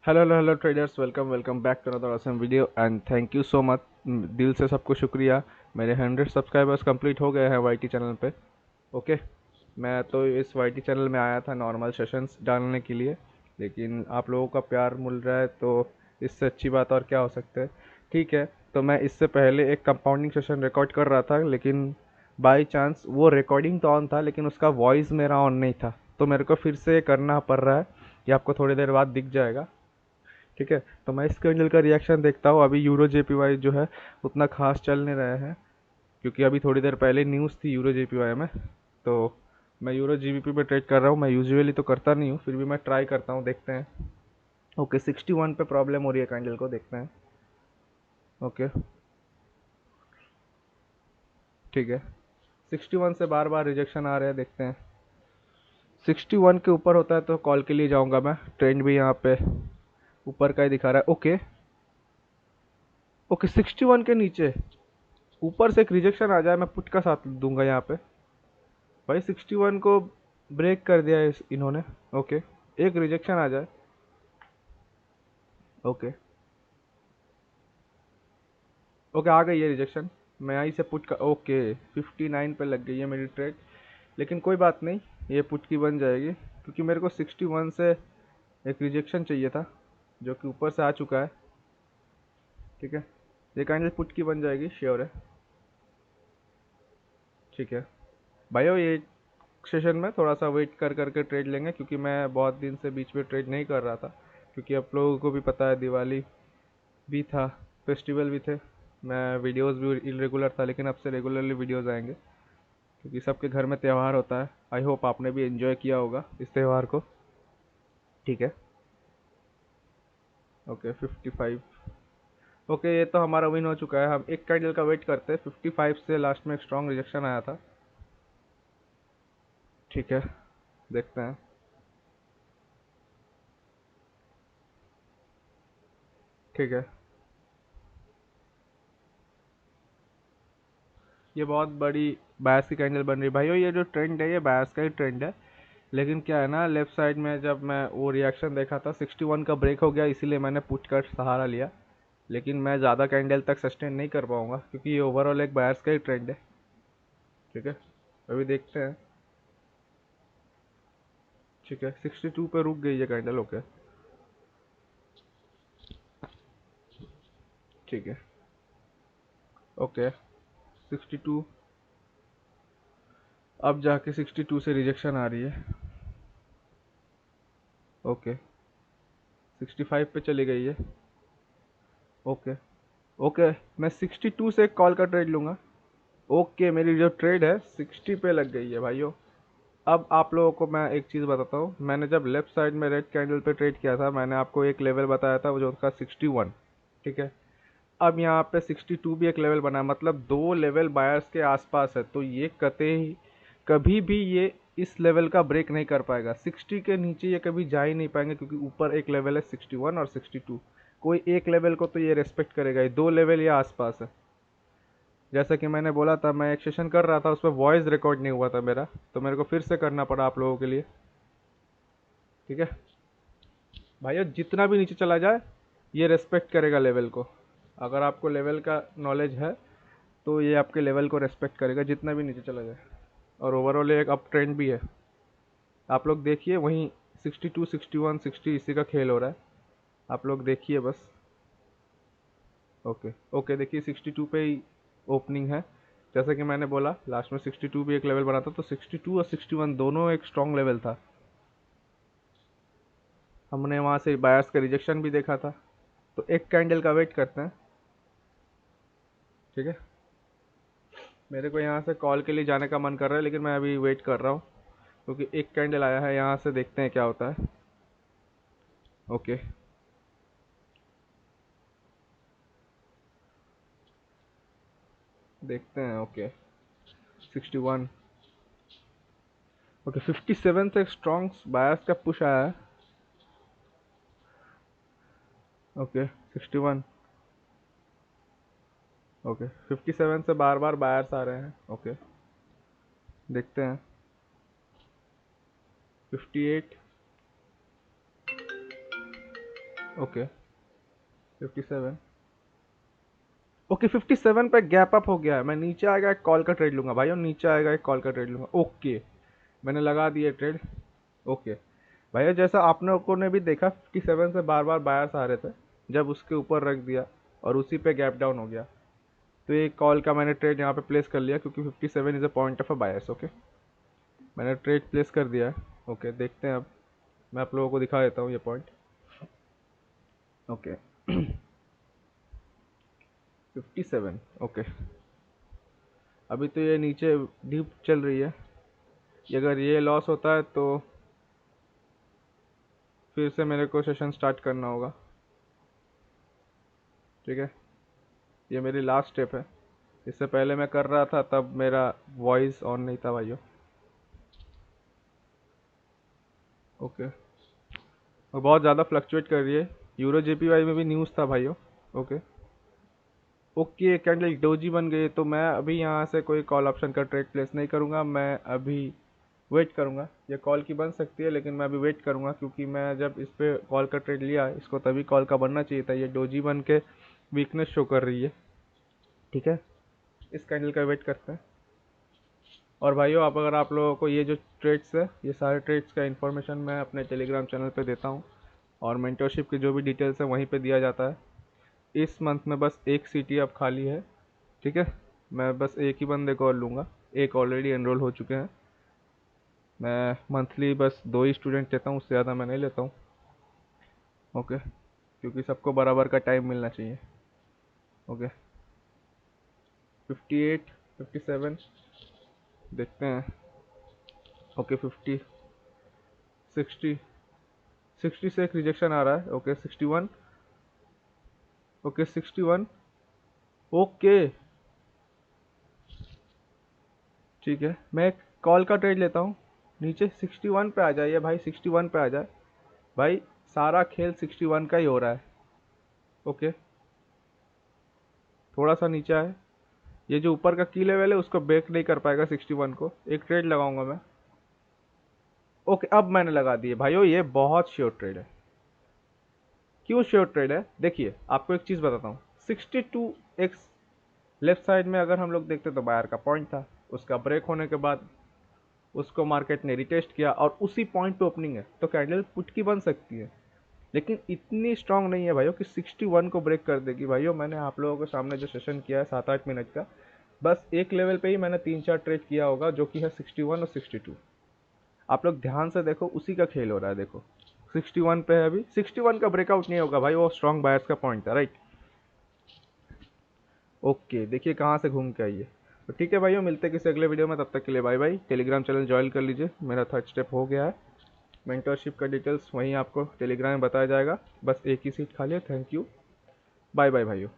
Hello hello hello traders, welcome welcome back to another awesome video and thank you so much. दिल से सबको शुक्रिया। मेरे 100 subscribers complete हो गए हैं वाईटी चैनल पे। ओके। मैं तो इस वाईटी चैनल में आया था नॉर्मल सेशंस डालने के लिए, लेकिन आप लोगों का प्यार मिल रहा है तो इससे अच्छी बात और क्या हो सकता है। ठीक है। तो मैं इससे पहले एक कंपाउंडिंग सेशन रिकॉर्ड कर रहा था, लेकिन बाई चांस वो रिकॉर्डिंग तो ऑन था लेकिन उसका वॉइस मेरा ऑन नहीं था, तो मेरे को फिर से करना पड़ रहा है। ये आपको थोड़ी देर बाद दिख जाएगा। ठीक है। तो मैं इस कैंडल का रिएक्शन देखता हूँ। अभी यूरो जेपीवाई जो है उतना खास चल नहीं रहा है, क्योंकि अभी थोड़ी देर पहले न्यूज़ थी यूरो जेपीवाई में। तो मैं यूरो जीबीपी पे ट्रेड कर रहा हूँ। मैं यूजुअली तो करता नहीं हूँ, फिर भी मैं ट्राई करता हूँ, देखते हैं। ओके, 61 पे प्रॉब्लम हो रही है कैंडल को, देखते हैं। ओके। ठीक है। 61 से बार बार रिजेक्शन आ रहे हैं, देखते हैं। 61 के ऊपर होता है तो कॉल के लिए जाऊंगा मैं। ट्रेंड भी यहाँ पे ऊपर का ही दिखा रहा है। ओके। ओके, 61 के नीचे ऊपर से एक रिजेक्शन आ जाए, मैं पुट का साथ दूंगा यहाँ पे। भाई 61 को ब्रेक कर दिया है इन्होंने। ओके। एक रिजेक्शन आ जाए। ओके। ओके, आ गई है रिजेक्शन। मैं यहीं से पुट का। ओके, 59 पे लग गई है मेरी ट्रेड, लेकिन कोई बात नहीं, ये पुट की बन जाएगी, क्योंकि मेरे को 61 से एक रिजेक्शन चाहिए था जो कि ऊपर से आ चुका है। ठीक है। ये काइंडली पुट की बन जाएगी, श्योर है। ठीक है भाइयों, ये सेशन में थोड़ा सा वेट कर करके ट्रेड लेंगे, क्योंकि मैं बहुत दिन से बीच में ट्रेड नहीं कर रहा था, क्योंकि आप लोगों को भी पता है दिवाली भी था, फेस्टिवल भी थे। मैं वीडियोस भी इरेगुलर था, लेकिन अब से रेगुलरली वीडियोस आएंगे, क्योंकि सबके घर में त्यौहार होता है। आई होप आपने भी एंजॉय किया होगा इस त्यौहार को। ठीक है। ओके, 55। ओके, ये तो हमारा विन हो चुका है। हम एक कैंडल का वेट करते हैं। 55 से लास्ट में एक स्ट्रॉन्ग रिजेक्शन आया था। ठीक है, देखते हैं। ठीक है। ये बहुत बड़ी बायस की कैंडल बन रही है भाइयों। ये जो ट्रेंड है ये बायस का ही ट्रेंड है, लेकिन क्या है ना, लेफ्ट साइड में जब मैं वो रिएक्शन देखा था 61 का ब्रेक हो गया, इसीलिए मैंने पुट का सहारा लिया। लेकिन मैं ज़्यादा कैंडल तक सस्टेन नहीं कर पाऊंगा, क्योंकि ये ओवरऑल एक बायर्स का ही ट्रेंड है। ठीक है, अभी देखते हैं। ठीक है, 62 पे रुक गई है कैंडल। ओके। ठीक है। ओके, 62। अब जाके 62 से रिजेक्शन आ रही है। ओके, 65 पे चली गई है। ओके। ओके, मैं 62 से एक कॉल का ट्रेड लूँगा। ओके, मेरी जो ट्रेड है 60 पे लग गई है भाइयों। अब आप लोगों को मैं एक चीज़ बताता हूँ। मैंने जब लेफ्ट साइड में रेड कैंडल पे ट्रेड किया था, मैंने आपको एक लेवल बताया था, वो जो था 61। ठीक है। अब यहाँ पे 62 भी एक लेवल बना है, मतलब दो लेवल बायर्स के आसपास है, तो ये कतई कभी भी ये इस लेवल का ब्रेक नहीं कर पाएगा। 60 के नीचे ये कभी जा ही नहीं पाएंगे, क्योंकि ऊपर एक लेवल है 61 और 62। कोई एक लेवल को तो ये रेस्पेक्ट करेगा ही, दो लेवल ये आसपास है। जैसा कि मैंने बोला था, मैं एक सेशन कर रहा था, उसमें वॉइस रिकॉर्ड नहीं हुआ था मेरा, तो मेरे को फिर से करना पड़ा आप लोगों के लिए। ठीक है भाइयों, जितना भी नीचे चला जाए ये रेस्पेक्ट करेगा लेवल को। अगर आपको लेवल का नॉलेज है तो ये आपके लेवल को रेस्पेक्ट करेगा, जितना भी नीचे चला जाए। और ओवरऑल एक अप ट्रेंड भी है। आप लोग देखिए, वहीं 62, 61, 60 इसी का खेल हो रहा है। आप लोग देखिए बस। ओके। ओके, देखिए 62 पे ही ओपनिंग है। जैसा कि मैंने बोला, लास्ट में 62 भी एक लेवल बना था, तो 62 और 61 दोनों एक स्ट्रॉन्ग लेवल था। हमने वहाँ से बायर्स का रिजेक्शन भी देखा था। तो एक कैंडल का वेट करते हैं। ठीक है। मेरे को यहाँ से कॉल के लिए जाने का मन कर रहा है, लेकिन मैं अभी वेट कर रहा हूँ, क्योंकि एक कैंडल आया है यहाँ से, देखते हैं क्या होता है। ओके। देखते हैं। ओके, 61। ओके, 57 से एक स्ट्रॉन्ग बायर्स का पुश आया है। ओके, 61। ओके, 57 से बार बार बायर्स आ रहे हैं। ओके, देखते हैं। 58। ओके 57। ओके 57 पे गैप अप हो गया है। मैं नीचे आएगा एक कॉल का ट्रेड लूंगा भाई, और नीचे आएगा एक कॉल का ट्रेड लूंगा। ओके मैंने लगा दिया ट्रेड। ओके भैया जैसा आप लोगों ने भी देखा 57 से बार बार बायर्स आ रहे थे, जब उसके ऊपर रख दिया और उसी पे गैप डाउन हो गया, तो ये कॉल का मैंने ट्रेड यहाँ पे प्लेस कर लिया, क्योंकि 57 is a point of a buyers. Okay मैंने ट्रेड प्लेस कर दिया है। ओके देखते हैं अब, मैं आप लोगों को दिखा देता हूँ ये पॉइंट। ओके 57। ओके अभी तो ये नीचे डीप चल रही है, अगर ये लॉस होता है तो फिर से मेरे को सेशन स्टार्ट करना होगा। ठीक है ये मेरी लास्ट स्टेप है, इससे पहले मैं कर रहा था तब मेरा वॉइस ऑन नहीं था भाइयों। ओके और बहुत ज़्यादा फ्लक्चुएट कर रही है। यूरो जेपीवाई में भी न्यूज़ था भाइयों। ओके ओके कैंडल डोजी बन गई, तो मैं अभी यहाँ से कोई कॉल ऑप्शन का ट्रेड प्लेस नहीं करूँगा। मैं अभी वेट करूँगा, ये कॉल की बन सकती है लेकिन मैं अभी वेट करूँगा, क्योंकि मैं जब इस पे कॉल का ट्रेड लिया इसको तभी कॉल का बनना चाहिए था। ये डोजी बन के वीकनेस शो कर रही है। ठीक है इस कैंडल का वेट करते हैं। और भाइयों आप अगर आप लोगों को ये जो ट्रेड्स है, ये सारे ट्रेड्स का इन्फॉर्मेशन मैं अपने टेलीग्राम चैनल पे देता हूँ, और मेंटरशिप की जो भी डिटेल्स है वहीं पे दिया जाता है। इस मंथ में बस एक सीटी अब खाली है। ठीक है मैं बस एक ही बंदे को और लूँगा, एक ऑलरेडी एनरोल हो चुके हैं। मैं मंथली बस 2 ही स्टूडेंट लेता हूँ, उससे ज़्यादा मैं नहीं लेता हूँ। ओके क्योंकि सबको बराबर का टाइम मिलना चाहिए। ओके 58 57 देखते हैं। ओके 50 60 60 से एक रिजेक्शन आ रहा है। ओके 61। ओके 61। ओके ठीक है मैं एक कॉल का ट्रेड लेता हूँ, नीचे 61 पे आ जाइए भाई, 61 पे आ जाए भाई, सारा खेल 61 का ही हो रहा है। ओके थोड़ा सा नीचे आए, ये जो ऊपर का की लेवल है उसको ब्रेक नहीं कर पाएगा 61 को, एक ट्रेड लगाऊंगा मैं। ओके अब मैंने लगा दिए भाइयों, ये बहुत श्योर ट्रेड है। क्यों श्योर ट्रेड है देखिए, आपको एक चीज़ बताता हूँ। 62x लेफ्ट साइड में अगर हम लोग देखते तो बायर का पॉइंट था, उसका ब्रेक होने के बाद उसको मार्केट ने रिटेस्ट किया और उसी पॉइंट पे ओपनिंग है, तो कैंडल पुट की बन सकती है, लेकिन इतनी स्ट्रांग नहीं है भाइयों कि 61 को ब्रेक कर देगी। भाइयों मैंने आप लोगों के सामने जो सेशन किया है 7-8 मिनट का, बस एक लेवल पे ही मैंने 3-4 ट्रेड किया होगा, जो कि है 61 और 62। आप लोग ध्यान से देखो, उसी का खेल हो रहा है। देखो 61 पे है अभी, 61 का ब्रेकआउट नहीं होगा भाई, वो स्ट्रांग बायर्स का पॉइंट था राइट। ओके देखिए कहाँ से घूम के आई है। तो ठीक है भाइयों, मिलते हैं किसी अगले वीडियो में, तब तक के लिए bye bye. Telegram channel join कर लीजिए, मेरा 3rd स्टेप हो गया है। मेंटरशिप का डिटेल्स वहीं आपको टेलीग्राम में बताया जाएगा। बस एक ही सीट खाली है। थैंक यू, बाय बाय भाइयों।